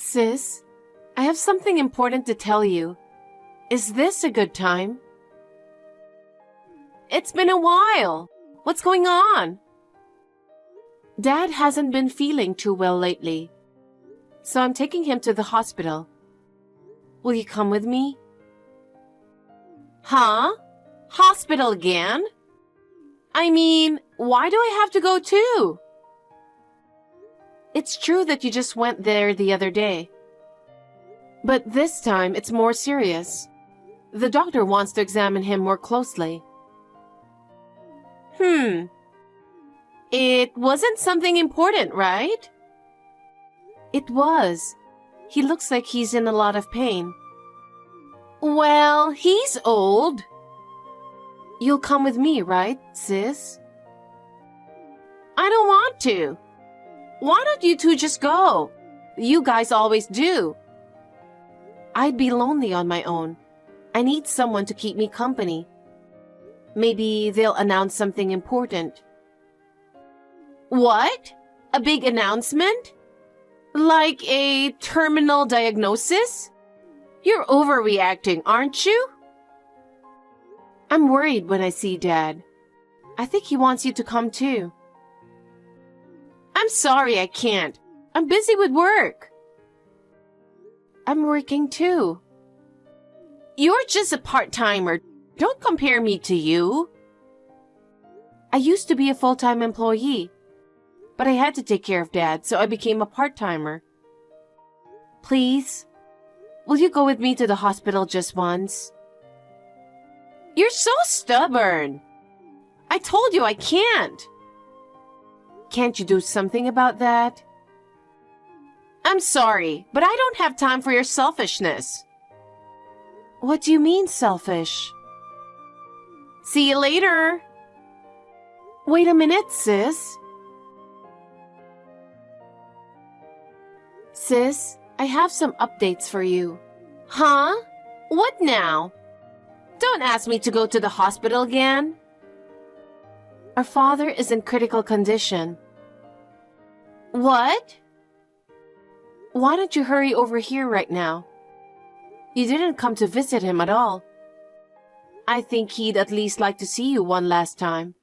Sis, I have something important to tell you. Is this a good time? It's been a while. What's going on? Dad hasn't been feeling too well lately, so I'm taking him to the hospital. Will you come with me? Huh? Hospital again? I mean, why do I have to go too? It's true that you just went there the other day. But this time it's more serious. The doctor wants to examine him more closely. It wasn't something important, right? It was. He looks like he's in a lot of pain. Well, he's old. You'll come with me, right, sis? I don't want to. Why don't you two just go? You guys always do. I'd be lonely on my own. I need someone to keep me company. Maybe they'll announce something important. What? A big announcement? Like a terminal diagnosis? You're overreacting, aren't you? I'm worried when I see Dad. I think he wants you to come too. I'm sorry I can't. I'm busy with work. I'm working too. You're just a part-timer. Don't compare me to you. I used to be a full-time employee, but I had to take care of Dad, so I became a part-timer. Please, will you go with me to the hospital just once? You're so stubborn. I told you I can't. Can't you do something about that? I'm sorry, but I don't have time for your selfishness. What do you mean, selfish? See you later. Wait a minute, sis. Sis, I have some updates for you. Huh? What now? Don't ask me to go to the hospital again. Our father is in critical condition. What? Why don't you hurry over here right now? You didn't come to visit him at all. I think he'd at least like to see you one last time.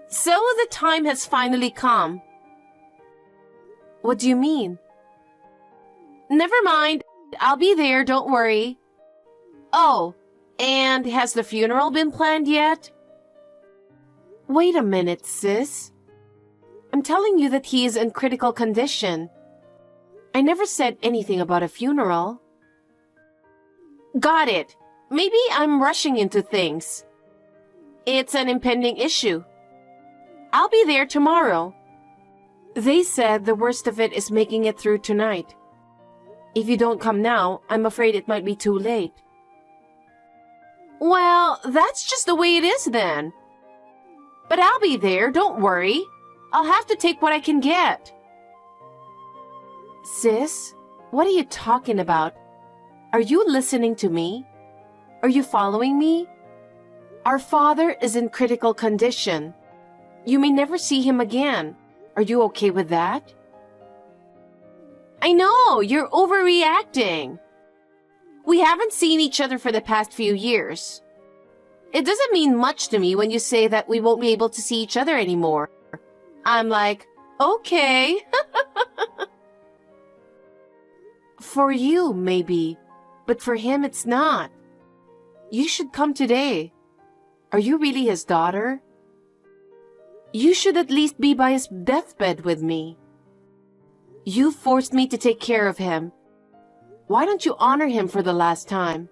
So the time has finally come. What do you mean? Never mind. I'll be there, don't worry. Oh, and has the funeral been planned yet? Wait a minute, sis. I'm telling you that he is in critical condition. I never said anything about a funeral. Got it. Maybe I'm rushing into things. It's an impending issue. I'll be there tomorrow. They said the worst of it is making it through tonight. If you don't come now, I'm afraid it might be too late. Well, that's just the way it is then. But I'll be there, don't worry. I'll have to take what I can get. Sis, what are you talking about? Are you listening to me? Are you following me? Our father is in critical condition. You may never see him again. Are you okay with that? I know, you're overreacting. We haven't seen each other for the past few years. It doesn't mean much to me when you say that we won't be able to see each other anymore. I'm like, okay. For you, maybe, but for him, it's not. You should come today. Are you really his daughter? You should at least be by his deathbed with me. You forced me to take care of him. Why don't you honor him for the last time?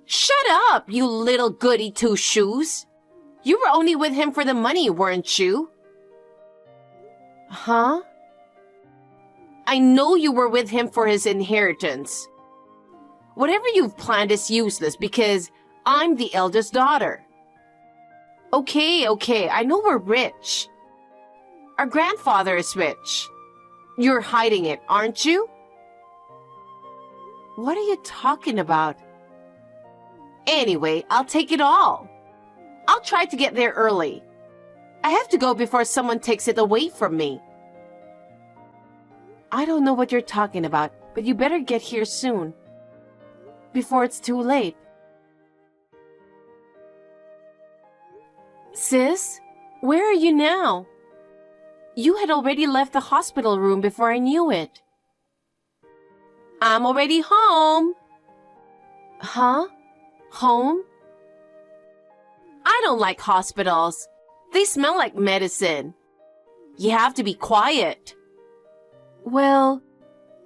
Shut up, you little goody two-shoes. You were only with him for the money, weren't you? Huh? I know you were with him for his inheritance. Whatever you've planned is useless because I'm the eldest daughter. Okay, I know we're rich. Our grandfather is rich. You're hiding it, aren't you? What are you talking about? Anyway, I'll take it all. I'll try to get there early. I have to go before someone takes it away from me. I don't know what you're talking about, but you better get here soon. Before it's too late. Sis, where are you now? You had already left the hospital room before I knew it. I'm already home. Huh? Home? I don't like hospitals. They smell like medicine. You have to be quiet. Well,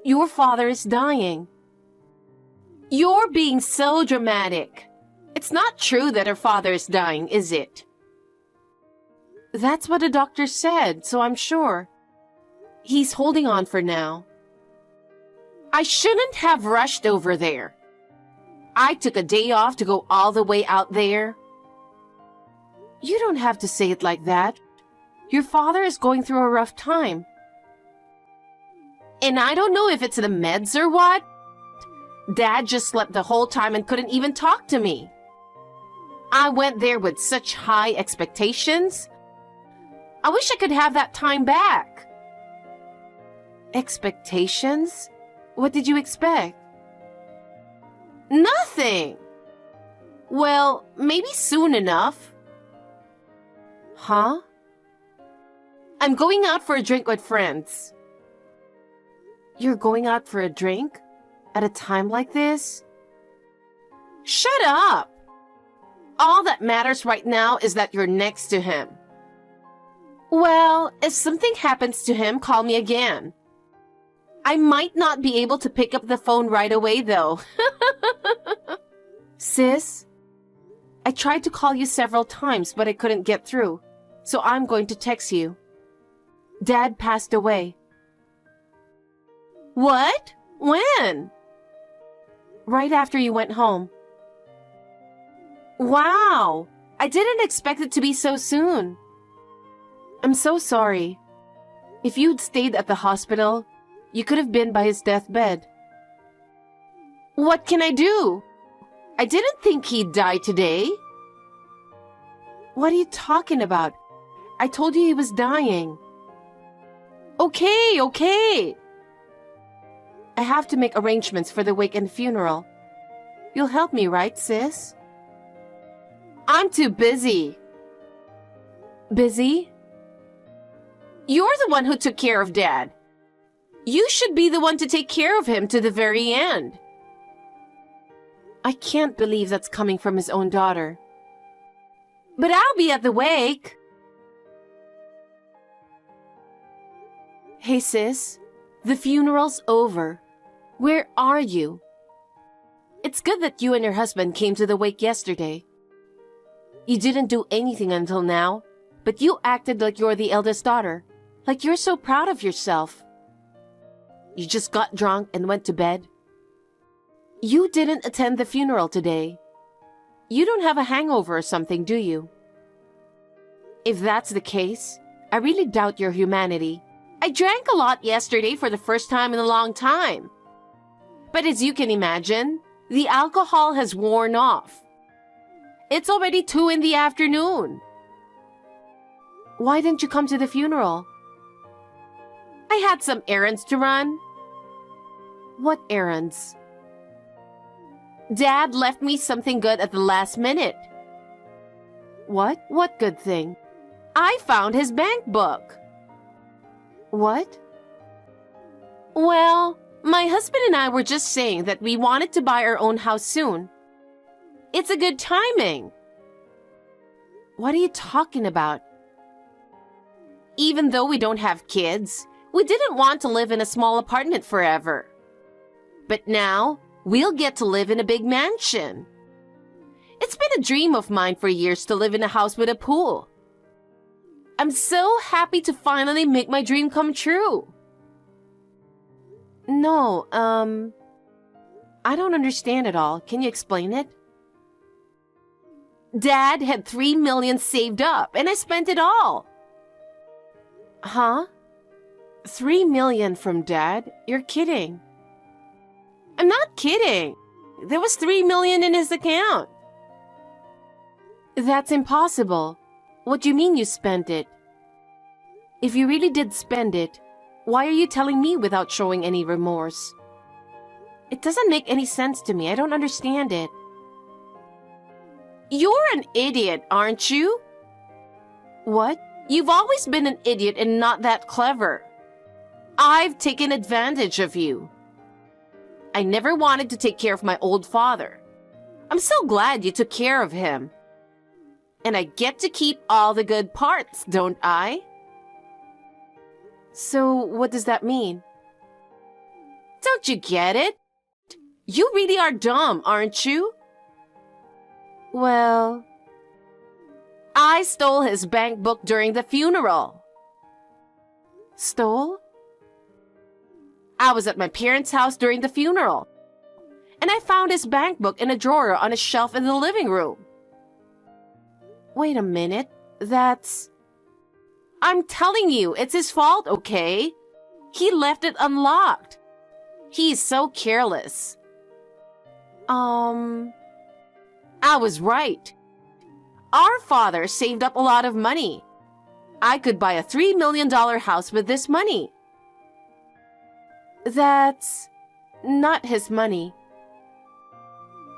your father is dying. You're being so dramatic. It's not true that her father is dying, is it? That's what the doctor said, so I'm sure. He's holding on for now. I shouldn't have rushed over there. I took a day off to go all the way out there. You don't have to say it like that. Your father is going through a rough time. And I don't know if it's the meds or what. Dad just slept the whole time and couldn't even talk to me. I went there with such high expectations. I wish I could have that time back. Expectations? What did you expect? Nothing. Well, maybe soon enough. Huh? I'm going out for a drink with friends. You're going out for a drink? At a time like this? Shut up! All that matters right now is that you're next to him. Well, if something happens to him, call me again. I might not be able to pick up the phone right away, though. Sis, I tried to call you several times, but I couldn't get through, so I'm going to text you. Dad passed away. What? When? Right after you went home. Wow! I didn't expect it to be so soon. I'm so sorry. If you'd stayed at the hospital, you could have been by his deathbed. What can I do? I didn't think he'd die today. What are you talking about? I told you he was dying. Okay. I have to make arrangements for the wake and funeral. You'll help me, right, sis? I'm too busy. Busy? You're the one who took care of Dad. You should be the one to take care of him to the very end. I can't believe that's coming from his own daughter. But I'll be at the wake. Hey, sis. The funeral's over. Where are you? It's good that you and your husband came to the wake yesterday. You didn't do anything until now, but you acted like you're the eldest daughter, like you're so proud of yourself. You just got drunk and went to bed. You didn't attend the funeral today. You don't have a hangover or something, do you? If that's the case, I really doubt your humanity. I drank a lot yesterday for the first time in a long time. But as you can imagine, the alcohol has worn off. It's already 2 p.m. Why didn't you come to the funeral? I had some errands to run. What errands? Dad left me something good at the last minute. What? What good thing? I found his bank book. What? Well, my husband and I were just saying that we wanted to buy our own house soon. It's a good timing. What are you talking about? Even though we don't have kids, we didn't want to live in a small apartment forever. But now, we'll get to live in a big mansion. It's been a dream of mine for years to live in a house with a pool. I'm so happy to finally make my dream come true. No, I don't understand at all. Can you explain it? Dad had $3 million saved up, and I spent it all. Huh? $3 million from Dad? You're kidding. I'm not kidding. There was $3 million in his account. That's impossible. What do you mean you spent it? If you really did spend it, Why are you telling me without showing any remorse? It doesn't make any sense to me. I don't understand it. You're an idiot, aren't you? What? You've always been an idiot and not that clever. I've taken advantage of you. I never wanted to take care of my old father. I'm so glad you took care of him. And I get to keep all the good parts, don't I? So, what does that mean? Don't you get it? You really are dumb, aren't you? Well, I stole his bank book during the funeral. Stole? I was at my parents' house during the funeral, and I found his bank book in a drawer on a shelf in the living room. Wait a minute, I'm telling you, it's his fault, okay? He left it unlocked. He's so careless. I was right. Our father saved up a lot of money. I could buy a $3 million house with this money. That's not his money.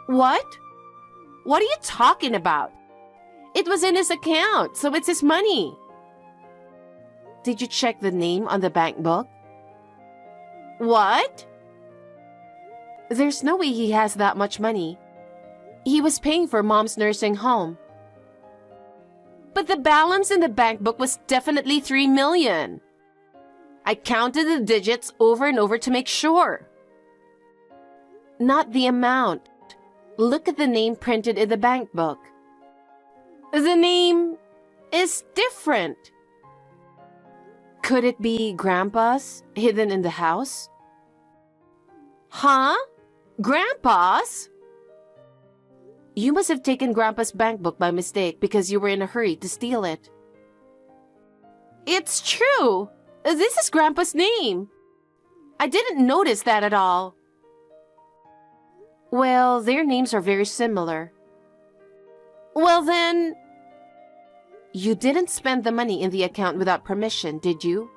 What? What are you talking about? It was in his account, so it's his money. Did you check the name on the bank book? What? There's no way he has that much money. He was paying for Mom's nursing home. But the balance in the bank book was definitely $3 million. I counted the digits over and over to make sure. Not the amount. Look at the name printed in the bank book. The name is different. Could it be Grandpa's, hidden in the house? Huh? Grandpa's? You must have taken Grandpa's bank book by mistake because you were in a hurry to steal it. It's true. This is Grandpa's name. I didn't notice that at all. Well, their names are very similar. Well then, you didn't spend the money in the account without permission, did you?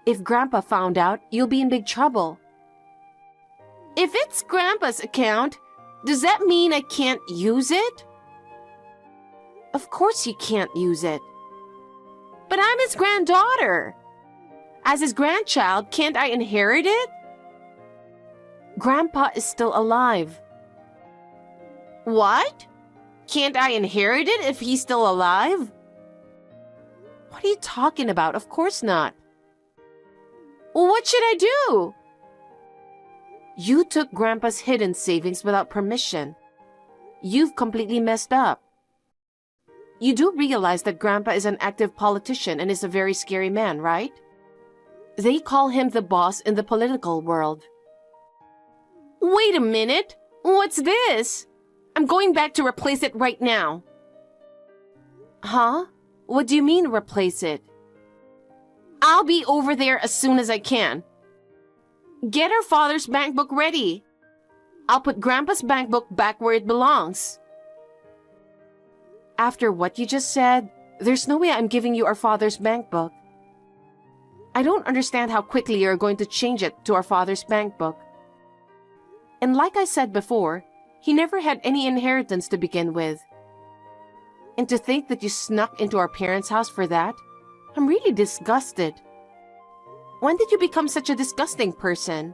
If Grandpa found out, you'll be in big trouble. If it's Grandpa's account, does that mean I can't use it? Of course you can't use it. But I'm his granddaughter. As his grandchild, can't I inherit it? Grandpa is still alive. What? Can't I inherit it if he's still alive? What are you talking about? Of course not. Well, what should I do? You took Grandpa's hidden savings without permission. You've completely messed up. You do realize that Grandpa is an active politician and is a very scary man, right? They call him the boss in the political world. Wait a minute! What's this? I'm going back to replace it right now. Huh? What do you mean replace it? I'll be over there as soon as I can. Get our father's bank book ready. I'll put Grandpa's bank book back where it belongs. After what you just said, there's no way I'm giving you our father's bank book. I don't understand how quickly you're going to change it to our father's bank book. And like I said before, he never had any inheritance to begin with. And to think that you snuck into our parents' house for that, I'm really disgusted. When did you become such a disgusting person?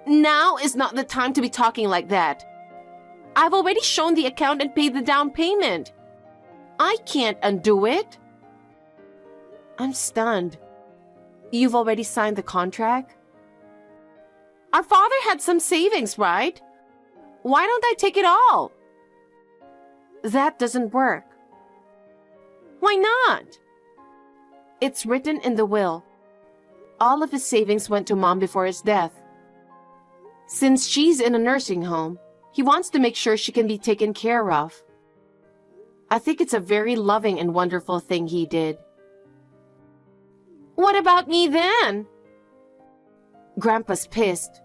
Now is not the time to be talking like that. I've already shown the account and paid the down payment. I can't undo it. I'm stunned. You've already signed the contract? Our father had some savings, right? Why don't I take it all? That doesn't work. Why not? It's written in the will. All of his savings went to Mom before his death. Since she's in a nursing home, he wants to make sure she can be taken care of. I think it's a very loving and wonderful thing he did. What about me then? Grandpa's pissed.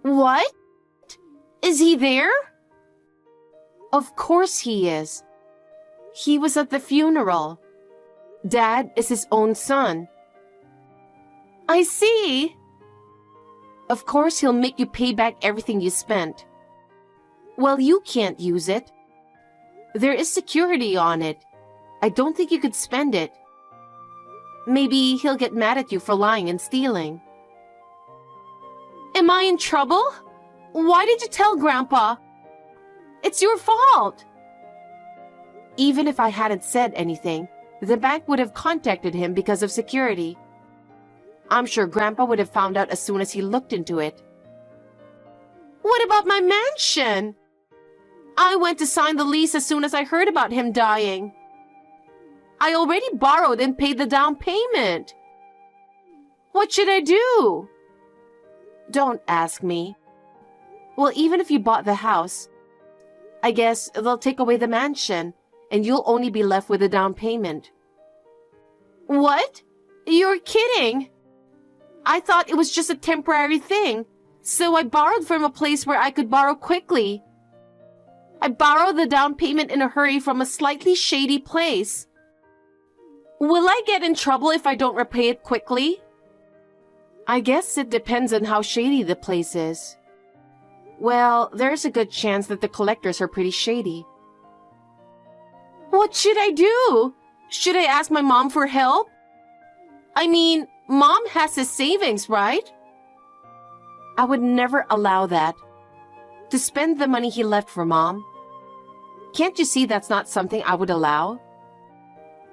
What? Is he there? Of course he is. He was at the funeral. Dad is his own son. I see. Of course he'll make you pay back everything you spent. Well, you can't use it. There is security on it. I don't think you could spend it. Maybe he'll get mad at you for lying and stealing. Am I in trouble? Why did you tell Grandpa? It's your fault. Even if I hadn't said anything, the bank would have contacted him because of security. I'm sure Grandpa would have found out as soon as he looked into it. What about my mansion? I went to sign the lease as soon as I heard about him dying. I already borrowed and paid the down payment. What should I do? Don't ask me. Well, even if you bought the house, I guess they'll take away the mansion and you'll only be left with the down payment. What? You're kidding. I thought it was just a temporary thing, so I borrowed from a place where I could borrow quickly. I borrowed the down payment in a hurry from a slightly shady place. Will I get in trouble if I don't repay it quickly? I guess it depends on how shady the place is. Well, there's a good chance that the collectors are pretty shady. What should I do? Should I ask my mom for help? I mean, Mom has his savings, right? I would never allow that. To spend the money he left for Mom. Can't you see that's not something I would allow?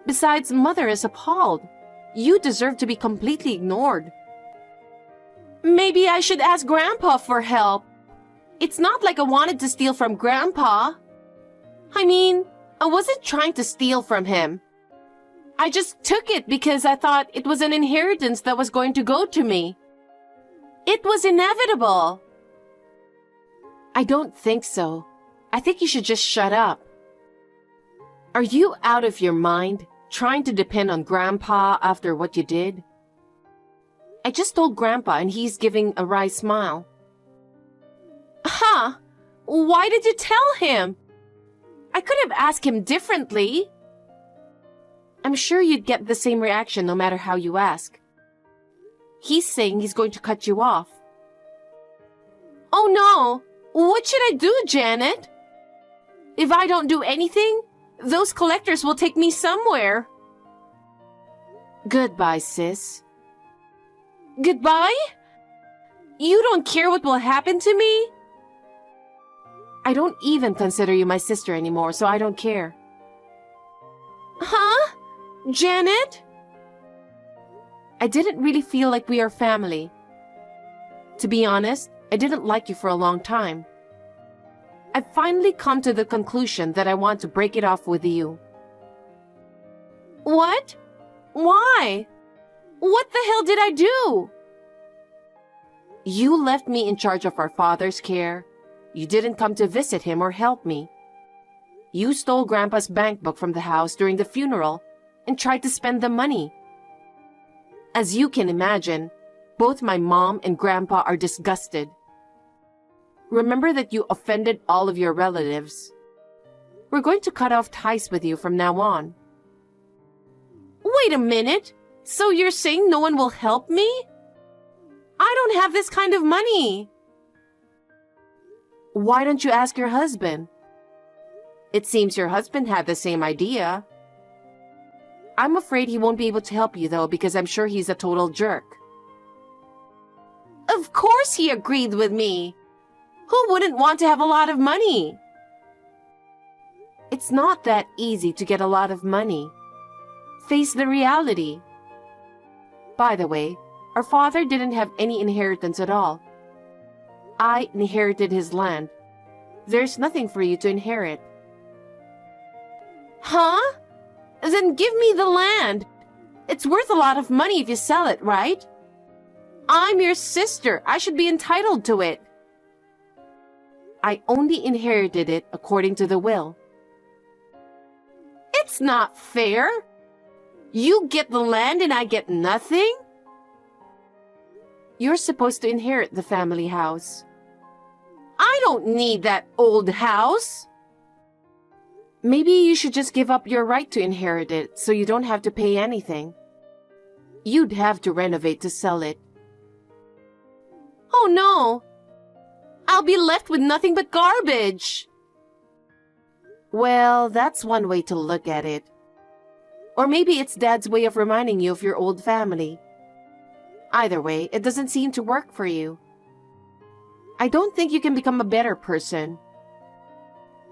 Besides, Mother is appalled. You deserve to be completely ignored. Maybe I should ask Grandpa for help. It's not like I wanted to steal from Grandpa. I mean, I wasn't trying to steal from him. I just took it because I thought it was an inheritance that was going to go to me. It was inevitable. I don't think so. I think you should just shut up. Are you out of your mind, trying to depend on Grandpa after what you did? I just told Grandpa and he's giving a wry smile. Huh? Why did you tell him? I could have asked him differently. I'm sure you'd get the same reaction no matter how you ask. He's saying he's going to cut you off. Oh no! What should I do, Janet? If I don't do anything, those collectors will take me somewhere. Goodbye, sis. Goodbye? You don't care what will happen to me? I don't even consider you my sister anymore, so I don't care. Huh? Janet? I didn't really feel like we are family. To be honest, I didn't like you for a long time. I've finally come to the conclusion that I want to break it off with you. What? Why? What the hell did I do? You left me in charge of our father's care. You didn't come to visit him or help me. You stole Grandpa's bank book from the house during the funeral and tried to spend the money. As you can imagine, both my mom and Grandpa are disgusted. Remember that you offended all of your relatives. We're going to cut off ties with you from now on. Wait a minute. So you're saying no one will help me? I don't have this kind of money. Why don't you ask your husband? It seems your husband had the same idea. I'm afraid he won't be able to help you though because I'm sure he's a total jerk. Of course he agreed with me. Who wouldn't want to have a lot of money? It's not that easy to get a lot of money. Face the reality. By the way, our father didn't have any inheritance at all. I inherited his land. There's nothing for you to inherit. Huh? Then give me the land. It's worth a lot of money if you sell it, right? I'm your sister. I should be entitled to it. I only inherited it according to the will. It's not fair. You get the land and I get nothing? You're supposed to inherit the family house. I don't need that old house. Maybe you should just give up your right to inherit it so you don't have to pay anything. You'd have to renovate to sell it. Oh no! I'll be left with nothing but garbage! Well, that's one way to look at it. Or maybe it's Dad's way of reminding you of your old family. Either way, it doesn't seem to work for you. I don't think you can become a better person.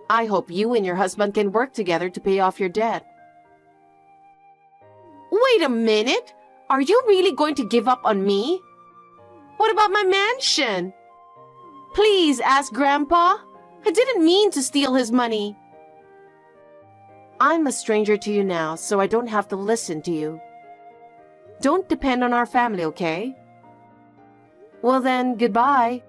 I hope you and your husband can work together to pay off your debt. Wait a minute! Are you really going to give up on me? What about my mansion? Please ask Grandpa. I didn't mean to steal his money. I'm a stranger to you now, so I don't have to listen to you. Don't depend on our family, okay? Well then, goodbye.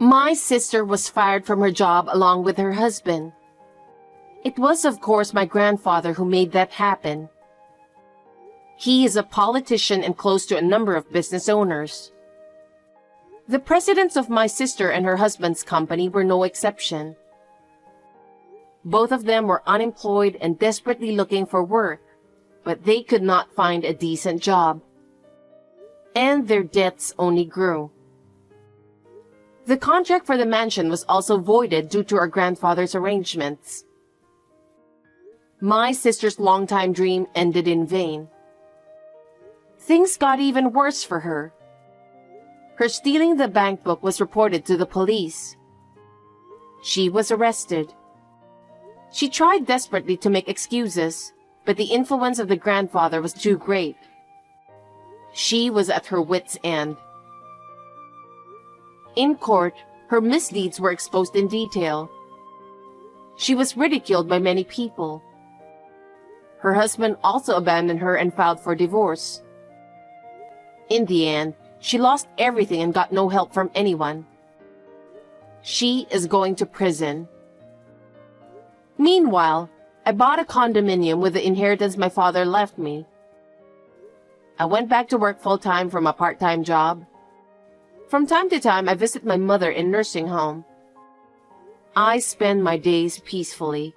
My sister was fired from her job along with her husband. It was, of course, my grandfather who made that happen. He is a politician and close to a number of business owners. The presidents of my sister and her husband's company were no exception. Both of them were unemployed and desperately looking for work, but they could not find a decent job. And their debts only grew. The contract for the mansion was also voided due to our grandfather's arrangements. My sister's longtime dream ended in vain. Things got even worse for her. Her stealing the bank book was reported to the police. She was arrested. She tried desperately to make excuses, but the influence of the grandfather was too great. She was at her wit's end. In court, her misdeeds were exposed in detail. She was ridiculed by many people. Her husband also abandoned her and filed for divorce. In the end, she lost everything and got no help from anyone. She is going to prison. Meanwhile, I bought a condominium with the inheritance my father left me. I went back to work full-time from a part-time job. From time to time, I visit my mother in nursing home. I spend my days peacefully.